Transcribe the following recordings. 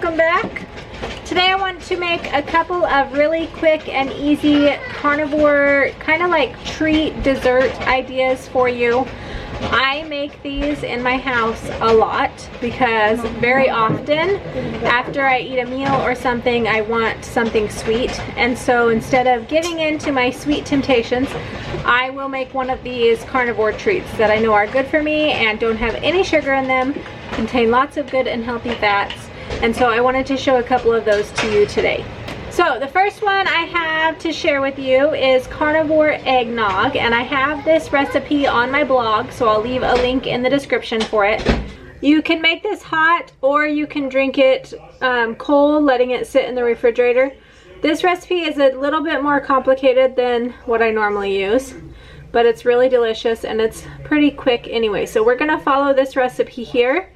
welcome back. Today I want to make a couple of really quick and easy carnivore kind of like treat dessert ideas for you. I make these in my house a lot because very often after I eat a meal or something I want something sweet, and so instead of giving in to my sweet temptations I will make one of these carnivore treats that I know are good for me and don't have any sugar in them, contain lots of good and healthy fats, and so I wanted to show a couple of those to you today. So the first one I have to share with you is carnivore eggnog, and I have this recipe on my blog, so I'll leave a link in the description for it. You can make this hot or you can drink it cold, letting it sit in the refrigerator. This recipe is a little bit more complicated than what I normally use, but it's really delicious and it's pretty quick anyway. So we're gonna follow this recipe here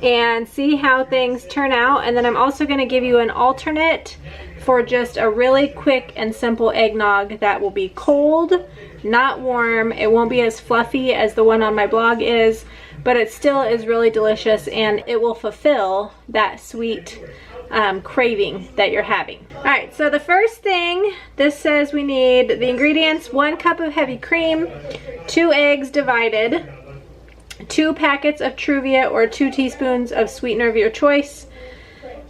and see how things turn out, and then I'm also going to give you an alternate for just a really quick and simple eggnog that will be cold, not warm. It won't be as fluffy as the one on my blog is, but it still is really delicious and it will fulfill that sweet craving that you're having. Alright, so the first thing, this says we need the ingredients: 1 cup of heavy cream, 2 eggs divided, 2 packets of Truvia or 2 teaspoons of sweetener of your choice,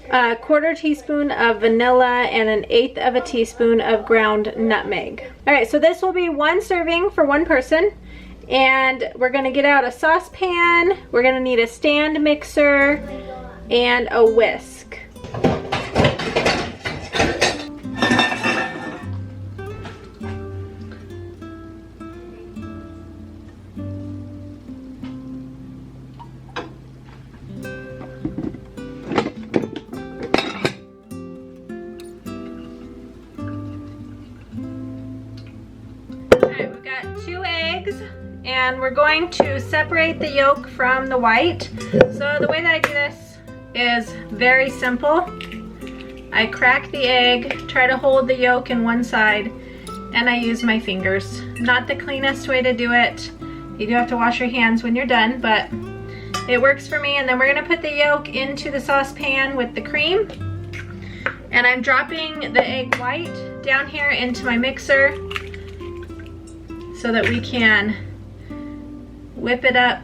1/4 teaspoon of vanilla, and 1/8 of a teaspoon of ground nutmeg. Alright, so this will be 1 serving for 1 person, and we're going to get out a saucepan. We're going to need a stand mixer and a whisk. And we're going to separate the yolk from the white. So the way that I do this is very simple. I crack the egg, try to hold the yolk in one side, and I use my fingers. Not the cleanest way to do it. You do have to wash your hands when you're done, but it works for me. And then we're gonna put the yolk into the saucepan with the cream. And I'm dropping the egg white down here into my mixer so that we can whip it up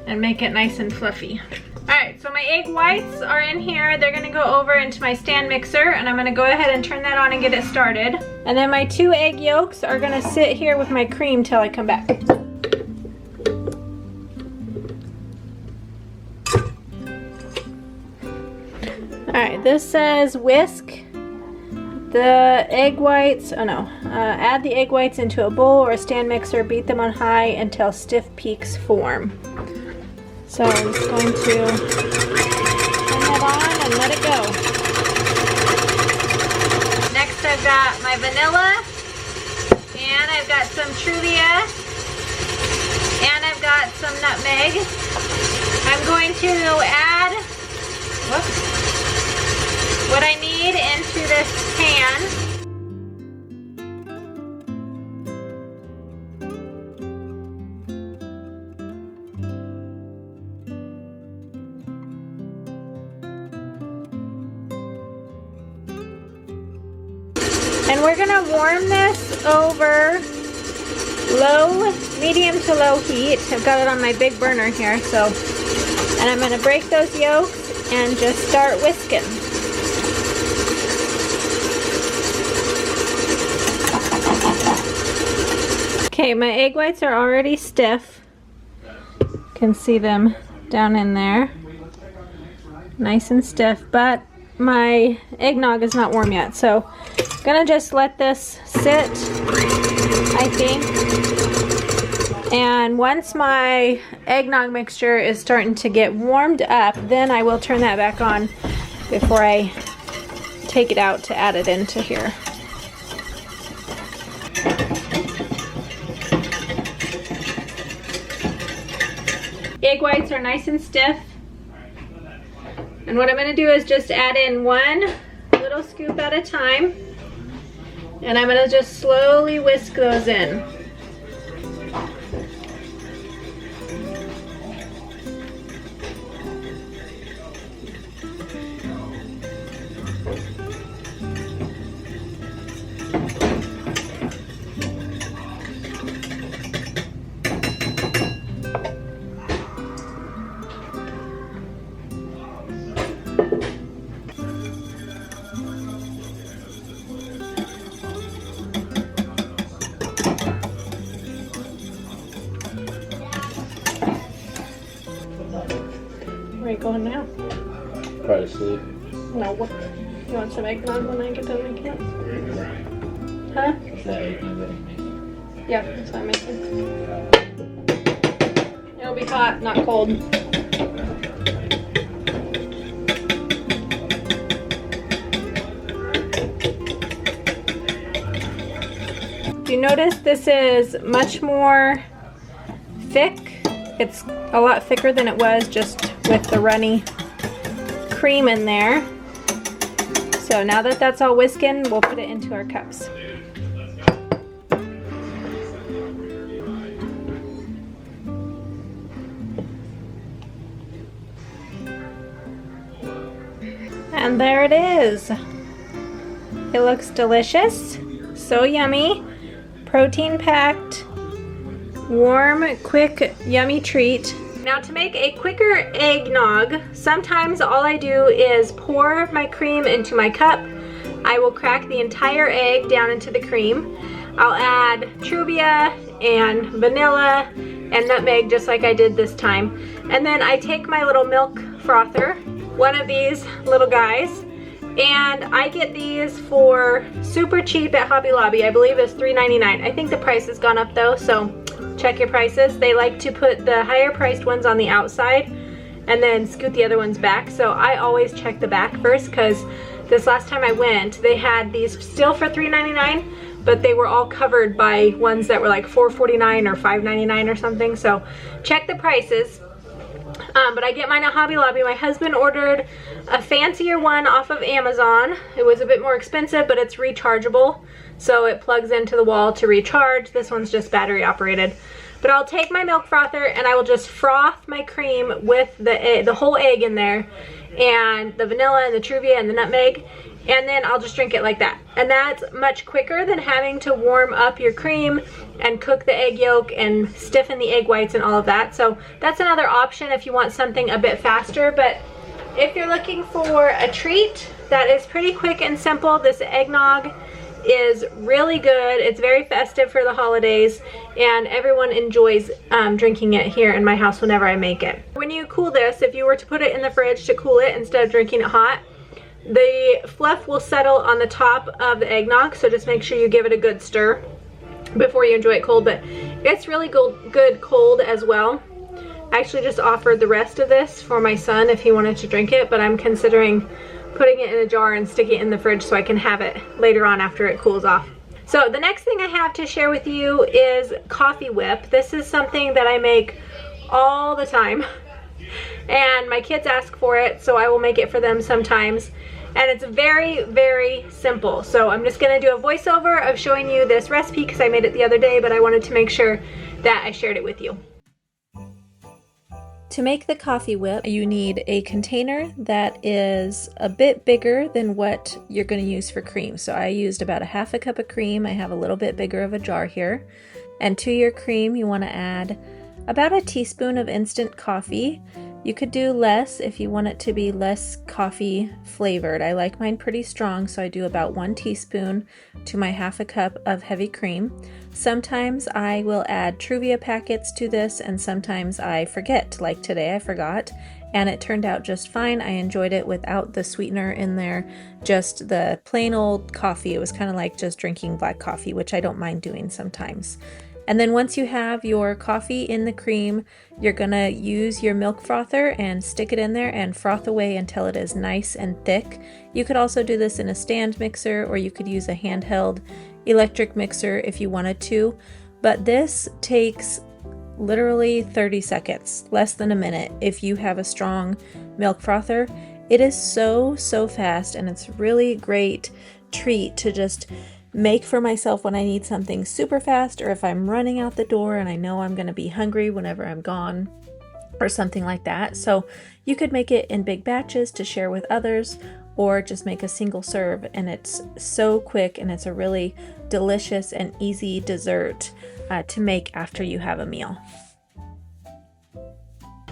and make it nice and fluffy. Alright, so my egg whites are in here. They're gonna go over into my stand mixer, and I'm gonna go ahead and turn that on and get it started. And then my 2 egg yolks are gonna sit here with my cream till I come back. Alright, this says whisk the egg whites, add the egg whites into a bowl or a stand mixer, beat them on high until stiff peaks form. So I'm just going to turn that on and let it go. Next I've got my vanilla, and I've got some Truvia, and I've got some nutmeg. I'm going to add, what I need into this pan. And we're gonna warm this over medium to low heat. I've got it on my big burner here, so, and I'm gonna break those yolks and just start whisking. Okay, my egg whites are already stiff. You can see them down in there. Nice and stiff, but my eggnog is not warm yet, so I'm gonna just let this sit, I think. And once my eggnog mixture is starting to get warmed up, then I will turn that back on before I take it out to add it into here. Egg whites are nice and stiff. And what I'm going to do is just add in 1 little scoop at a time. And I'm going to just slowly whisk those in. going now? Probably sleep. No. You want some eggnog when I get done making it? Huh? Is that eggnog that you making? Yeah, that's what I'm making. It'll be hot, not cold. Do you notice this is much more thick? It's a lot thicker than it was just with the runny cream in there. So now that that's all whisking, we'll put it into our cups. And there it is. It looks delicious, so yummy, protein packed, warm, quick, yummy treat. Now to make a quicker eggnog, sometimes all I do is pour my cream into my cup. I will crack the entire egg down into the cream. I'll add truvia and vanilla and nutmeg just like I did this time. And then I take my little milk frother, one of these little guys, and I get these for super cheap at Hobby Lobby. I believe it's $3.99. I think the price has gone up though, so check your prices. They like to put the higher priced ones on the outside and then scoot the other ones back. So I always check the back first, because this last time I went, they had these still for $3.99, but they were all covered by ones that were like $4.49 or $5.99 or something. So check the prices. But I get mine at Hobby Lobby. My husband ordered a fancier one off of Amazon. It was a bit more expensive, but it's rechargeable. So it plugs into the wall to recharge. This one's just battery operated. But I'll take my milk frother and I will just froth my cream with the whole egg in there, and the vanilla and the truvia and the nutmeg, and then I'll just drink it like that. And that's much quicker than having to warm up your cream and cook the egg yolk and stiffen the egg whites and all of that. So that's another option if you want something a bit faster. But if you're looking for a treat that is pretty quick and simple, this eggnog is really good. It's very festive for the holidays, and everyone enjoys drinking it here in my house whenever I make it. When you cool this, if you were to put it in the fridge to cool it instead of drinking it hot, the fluff will settle on the top of the eggnog, so just make sure you give it a good stir before you enjoy it cold. But it's really good cold as well. I actually just offered the rest of this for my son if he wanted to drink it, but I'm considering putting it in a jar and sticking it in the fridge so I can have it later on after it cools off. So the next thing I have to share with you is coffee whip. This is something that I make all the time, and my kids ask for it, so I will make it for them sometimes. And it's very, very simple. So I'm just gonna do a voiceover of showing you this recipe because I made it the other day, but I wanted to make sure that I shared it with you. To make the coffee whip, you need a container that is a bit bigger than what you're going to use for cream. So I used about 1/2 cup of cream. I have a little bit bigger of a jar here. And to your cream, you want to add about a teaspoon of instant coffee. You could do less if you want it to be less coffee flavored. I like mine pretty strong, so I do about 1 teaspoon to my 1/2 cup of heavy cream. Sometimes I will add truvia packets to this, and sometimes I forget. Like today I forgot, and it turned out just fine. I enjoyed it without the sweetener in there, just the plain old coffee. It was kind of like just drinking black coffee, which I don't mind doing sometimes. And then once you have your coffee in the cream, you're gonna use your milk frother and stick it in there and froth away until it is nice and thick. You could also do this in a stand mixer, or you could use a handheld electric mixer if you wanted to. But this takes literally 30 seconds, less than a minute, if you have a strong milk frother. It is so fast, and it's really great treat to just make for myself when I need something super fast, or if I'm running out the door and I know I'm going to be hungry whenever I'm gone or something like that. So you could make it in big batches to share with others, or just make a single serve, and it's so quick, and it's a really delicious and easy dessert to make after you have a meal.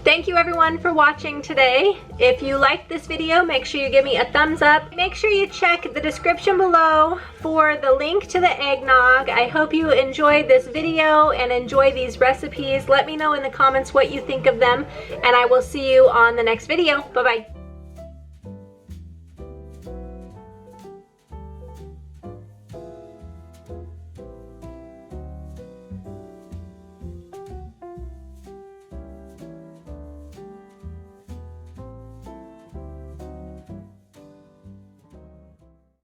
Thank you everyone for watching today. If you liked this video, make sure you give me a thumbs up. Make sure you check the description below for the link to the eggnog. I hope you enjoyed this video and enjoy these recipes. Let me know in the comments what you think of them, and I will see you on the next video. Bye-bye.